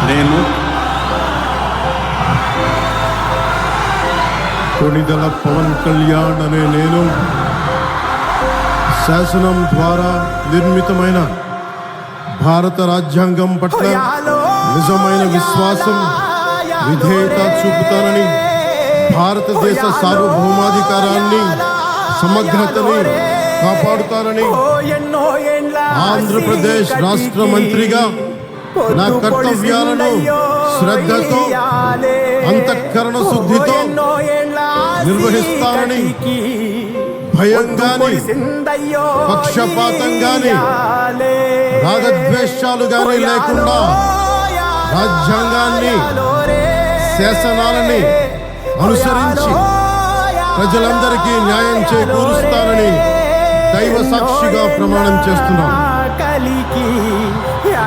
నేను కొణిదెల పవన్ కళ్యాణ్ అనే నేను శాసనం ద్వారా నిర్మితమైన భారత రాజ్యాంగం పట్ల నిజమైన విశ్వాసం విధేయత చూపుతానని, భారతదేశ సార్వభౌమాధికారాన్ని సమగ్రతని కాపాడుతానని, ఆంధ్రప్రదేశ్ రాష్ట్ర మంత్రిగా నా కర్తవ్యాలను శ్రద్ధతో అంతఃకరణ శుద్ధితో నిర్వహిస్తానని, భయం గాని పక్షపాతం గాని రాగద్వేషాలు గాని లేకుండా రాజ్యాంగాన్ని శాసనాలని అనుసరించి ప్రజలందరికీ న్యాయం చేకూరుస్తానని దైవ సాక్షిగా ప్రమాణం చేస్తున్నాను.